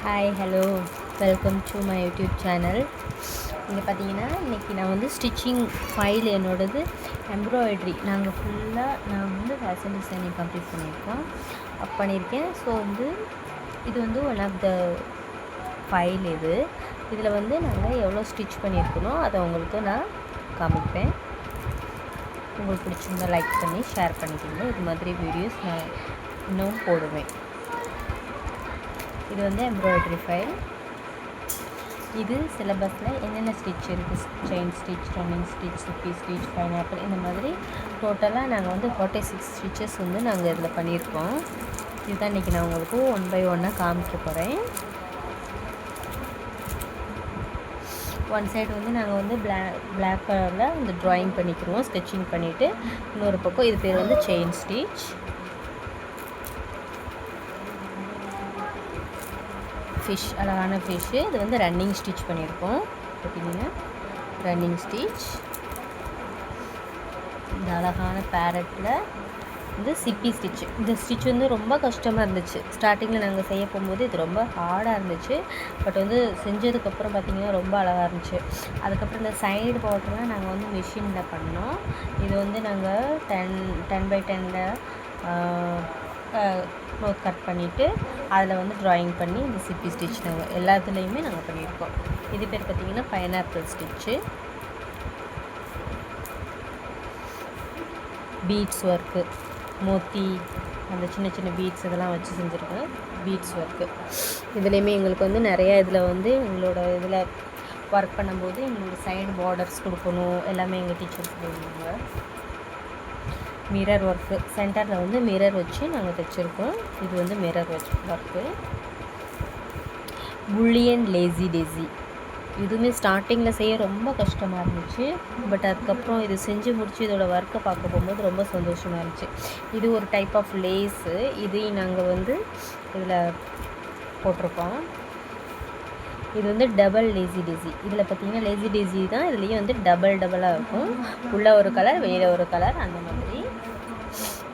Hi hello welcome to my YouTube channel. இங்கே பார்த்தீங்கன்னா இன்றைக்கி நான் வந்து ஸ்டிச்சிங் ஃபைல் என்னோடது எம்ப்ராய்ட்ரி நான் வந்து ஃபேஷன் டிசைனிங் கம்ப்ளீட் பண்ணியிருக்கேன். ஸோ வந்து இது வந்து ஒன் ஆஃப் த ஃபைல். இதில் வந்து நாங்கள் எவ்வளோ ஸ்டிச் பண்ணியிருக்கணும் அதை உங்களுக்கு நான் காமிப்பேன். உங்களுக்கு பிடிச்சிருந்தா லைக் பண்ணி ஷேர் பண்ணிக்கோங்க. இது மாதிரி வீடியோஸ் நான் இன்னும் போடுவேன். இது வந்து எம்ப்ராய்ட்ரி ஃபைல். இது சிலபஸில் என்னென்ன ஸ்டிச் இருக்குது, செயின் ஸ்டிச், ரன்னிங் ஸ்டிச், சிப்பி ஸ்டிச், பைனாப்பிள், இந்த மாதிரி டோட்டலாக நாங்கள் வந்து 46 ஸ்டிச்சஸ் வந்து நாங்கள் இதில் பண்ணியிருக்கோம். இதுதான் இன்றைக்கி நான் உங்களுக்கு ஒன் பை ஒன்னாக காமிக்க போகிறேன். ஒன் சைடு வந்து நாங்கள் வந்து பிளாக் கலரில் இந்த ட்ராயிங் பண்ணிக்கிறோம், ஸ்கெட்சிங் பண்ணிவிட்டு. இன்னொரு பக்கம் இது பேர் வந்து செயின் ஸ்டிச். ஃபிஷ், அழகான ஃபிஷ்ஷு. இது வந்து ரன்னிங் ஸ்டிச் பண்ணியிருக்கோம். பார்த்தீங்கன்னா ரன்னிங் ஸ்டிச். இந்த அழகான பேரட்டில் வந்து சிப்பி ஸ்டிச். இந்த ஸ்டிச் வந்து ரொம்ப கஷ்டமாக இருந்துச்சு. ஸ்டார்டிங்கில் நாங்கள் செய்ய போகும்போது இது ரொம்ப ஹார்டாக இருந்துச்சு. பட் வந்து செஞ்சதுக்கப்புறம் பார்த்திங்கன்னா ரொம்ப அழகாக இருந்துச்சு. அதுக்கப்புறம் இந்த சைடு பார்டர்லாம் நாங்கள் வந்து மிஷினில் பண்ணோம். இது வந்து நாங்கள் 10x10 க்ளோத் கட் பண்ணிவிட்டு அதில் வந்து ட்ராயிங் பண்ணி இந்த சிப்பி ஸ்டிச் நாங்கள் எல்லாத்துலேயுமே நாங்கள் பண்ணியிருக்கோம். இது பேர் பார்த்திங்கன்னா பைனாப்பிள் ஸ்டிச்சு. பீட்ஸ் ஒர்க்கு, மோத்தி, அந்த சின்ன சின்ன பீட்ஸ் இதெல்லாம் வச்சு செஞ்சுருக்கோம். பீட்ஸ் ஒர்க்கு இதுலேயுமே எங்களுக்கு வந்து நிறையா இதில் வந்து எங்களோட இதில் ஒர்க் பண்ணும்போது எங்களோட சைடு பார்டர்ஸ் கொடுக்கணும் எல்லாமே எங்கள் டீச்சர்ஸ் சொல்லுவாங்க. மிரர் ஒர்க்கு, சென்டரில் வந்து மிரர் வச்சு நாங்கள் தைச்சிருக்கோம். இது வந்து மிரர் வச்சு ஒர்க்கு. புல்லியன் லேசி டேசி, இதுவுமே ஸ்டார்டிங்கில் செய்ய ரொம்ப கஷ்டமாக இருந்துச்சு. பட் அதுக்கப்புறம் இது செஞ்சு முடித்து இதோட ஒர்க்கை பார்க்க போகும்போது ரொம்ப சந்தோஷமாக இருந்துச்சு. இது ஒரு டைப் ஆஃப் லேஸு. இதையும் நாங்கள் வந்து இதில் போட்டிருக்கோம். இது வந்து டபுள் லேசி டேசி. இதில் பார்த்திங்கன்னா லேசி டேசி தான், இதுலேயும் வந்து டபுளாக இருக்கும். உள்ளே ஒரு கலர், வெளியில் ஒரு கலர், அந்த மாதிரி.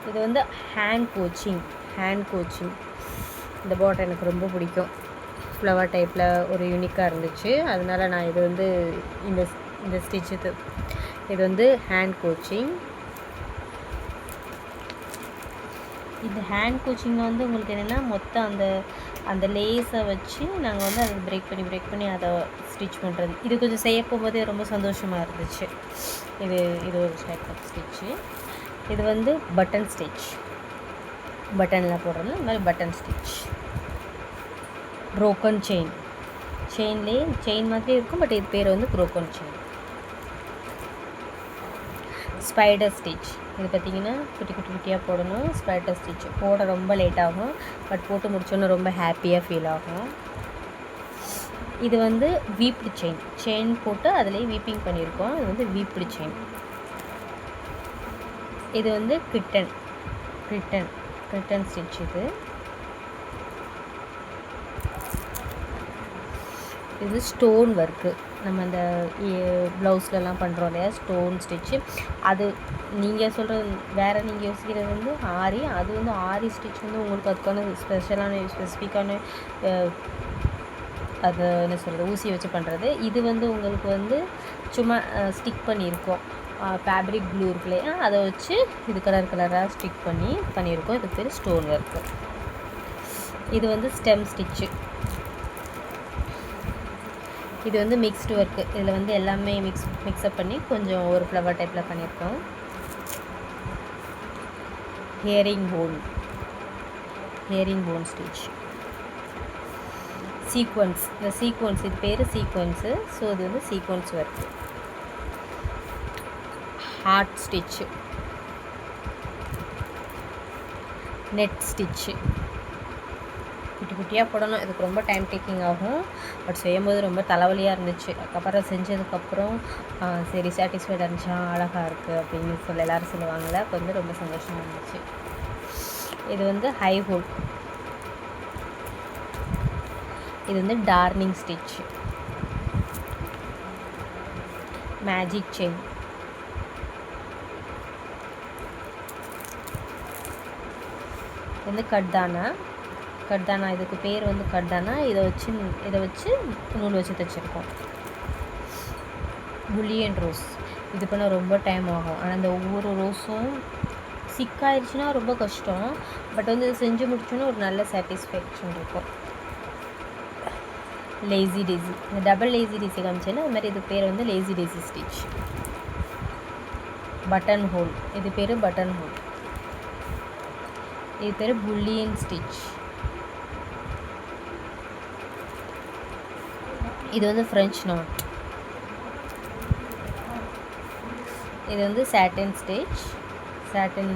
இது வந்து ஹேண்ட் கோச்சிங். இந்த பாட் எனக்கு ரொம்ப பிடிக்கும். ஃப்ளவர் டைப்பில் ஒரு யூனிக்காக இருந்துச்சு. அதனால் நான் இது வந்து இந்த ஸ்டிச் இது வந்து ஹேண்ட் கோச்சிங். இந்த ஹேண்ட் கோச்சிங்கில் வந்து உங்களுக்கு என்னென்னா மொத்தம் அந்த லேஸை வச்சு நாங்கள் வந்து அதை பிரேக் பண்ணி அதை ஸ்டிச் பண்ணுறது. இது கொஞ்சம் செய்ய போகும்போதே ரொம்ப சந்தோஷமாக இருந்துச்சு. இது ஒரு டைப் ஆஃப் ஸ்டிச்சு. இது வந்து பட்டன் ஸ்டிச். பட்டனில் போடுறது இந்த மாதிரி பட்டன் ஸ்டிச். ப்ரோக்கன் செயின்லேயே செயின் மாதிரி இருக்கும், பட் இது பேர் வந்து ப்ரோக்கன் செயின். Spider stitch. இது பார்த்திங்கன்னா குட்டியாக போடணும். ஸ்பைடர் ஸ்டிச் போட ரொம்ப லேட் ஆகும், பட் போட்டு முடிச்சோன்னா ரொம்ப ஹாப்பியாக ஃபீல் ஆகும். இது வந்து வீப்டு செயின் போட்டு அதிலே வீப்பிங் பண்ணியிருக்கோம். இது வந்து வீப்டு செயின். இது வந்து கிரிட்டன் ஸ்டிச். இது ஸ்டோன் ஒர்க்கு. நம்ம அந்த ப்ளவுஸ்லலாம் பண்ணுறோம் இல்லையா, ஸ்டோன் ஸ்டிச்சு. அது நீங்கள் சொல்கிறது வேறு, நீங்கள் யோசிக்கிறது வந்து ஆரி. அது வந்து ஆரி ஸ்டிச் வந்து உங்களுக்கு அதுக்கான ஸ்பெசிஃபிக்கான அது என்ன சொல்கிறது, ஊசி வச்சு பண்ணுறது. இது வந்து உங்களுக்கு வந்து சும்மா ஸ்டிக் பண்ணியிருக்கோம். ஃபேப்ரிக் க்ளூ இருக்கு இல்லையா, அதை வச்சு இது கலராக ஸ்டிக் பண்ணியிருக்கோம். இது பேர் ஸ்டோன் ஒர்க்கு. இது வந்து ஸ்டெம் ஸ்டிச்சு. இது வந்து மிக்ஸ்டு ஒர்க்கு. இதில் வந்து எல்லாமே மிக்ஸ்அப் பண்ணி கொஞ்சம் ஒரு ஃப்ளவர் டைப்பில் பண்ணியிருக்கோம். Herringbone stitch. சீக்வன்ஸ். இந்த சீக்வன்ஸ் இது பேர் சீக்வன்ஸு. ஸோ இது வந்து sequence work. Heart stitch. Net stitch. குட்டியாக போடணும். இதுக்கு ரொம்ப டைம் டேக்கிங் ஆகும், பட் செய்யும்போது ரொம்ப தலைவலியாக இருந்துச்சு. அதுக்கப்புறம் செஞ்சதுக்கப்புறம் சரி சாட்டிஸ்ஃபைடாக இருந்துச்சா, அழகாக இருக்குது அப்படின்னு எல்லோரும் சொல்லுவாங்கள்ல, அப்போ வந்து ரொம்ப சந்தோஷமாக இருந்துச்சு. இது வந்து ஹை ஹோல். இது வந்து டார்னிங் ஸ்டிச். Magic chain. இது வந்து கட்தானா. கர்தானா, இதுக்கு பேர் வந்து கர்தானா. இதை வச்சு நூல் வச்சு தைச்சிருக்கோம். புல்லியன் ரோஸ், இது பண்ண ரொம்ப டைம் ஆகும். ஆனால் இந்த ஒவ்வொரு ரோஸும் சிக்காயிடுச்சுன்னா ரொம்ப கஷ்டம். பட் வந்து இது செஞ்சு முடிச்சோன்னா ஒரு நல்ல சாட்டிஸ்ஃபேக்ஷன் இருக்கும். லேசி டேசி, இந்த டபுள் லேசி டேசி காமிச்சேன்னா அது மாதிரி இது பேர் வந்து lazy daisy stitch. Button whole, இது பேர் பட்டன் ஹோல். இது பேர் புல்லியன் ஸ்டிச். இது வந்து ஃப்ரெஞ்ச் நாட். இது வந்து சாட்டின் ஸ்டிச். சாட்டின்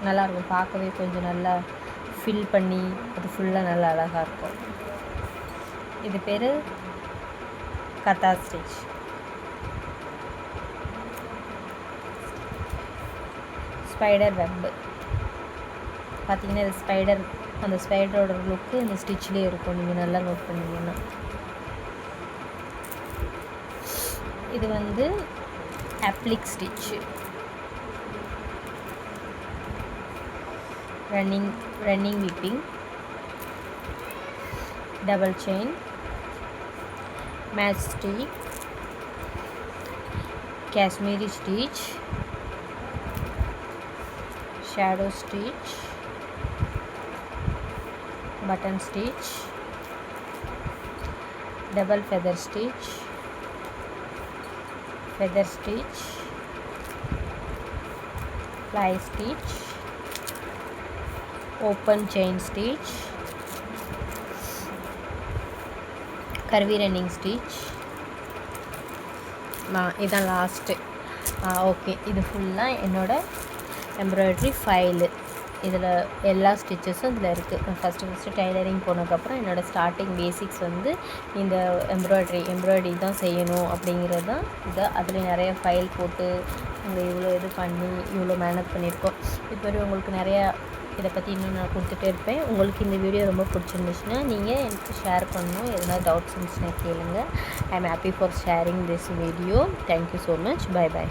நல்லாயிருக்கும் பார்க்கவே, கொஞ்சம் நல்லா ஃபில் பண்ணி அது ஃபுல்லாக நல்லா அழகாக இருக்கும். இது பேர் கத்தா ஸ்டிச். ஸ்பைடர் வெப்பு பார்த்திங்கன்னா இது ஸ்பைடர், அந்த ஸ்பைடரோட லுக்கு இந்த ஸ்டிச்லேயே இருக்கும், நீங்கள் நல்லா நோட் பண்ணிங்கன்னா. இது வந்து applique stitch. Running whipping, double chain, match stitch, Kashmiri stitch, shadow stitch, button stitch, double feather stitch, fly stitch, open chain stitch, curvy running stitch. இதான் லாஸ்ட்டு. ஓகே, இது ஃபுல்லாக என்னோட எம்ப்ராய்டரி ஃபைலு. இதில் எல்லா ஸ்டிச்சஸும் இதில் இருக்குது. நான் ஃபஸ்ட்டு டைலரிங் போனதுக்கப்புறம் என்னோடய ஸ்டார்டிங் பேசிக்ஸ் வந்து இந்த எம்ப்ராய்டரி தான் செய்யணும் அப்படிங்கிறது தான் இது. அதில் நிறைய ஃபைல் போட்டு இங்கே இவ்வளோ இது பண்ணி இவ்வளோ மேனேஜ் பண்ணியிருக்கோம். இப்போ உங்களுக்கு நிறையா இதை பற்றி இன்னும் நான் கொடுத்துட்டே இருப்பேன். உங்களுக்கு இந்த வீடியோ ரொம்ப பிடிச்சிருந்துச்சுன்னா நீங்கள் எனக்கு ஷேர் பண்ணணும். எதனா டவுட்ஸ் இருந்துச்சுன்னா கேளுங்க. I am happy for sharing this video. Thank you so much. By.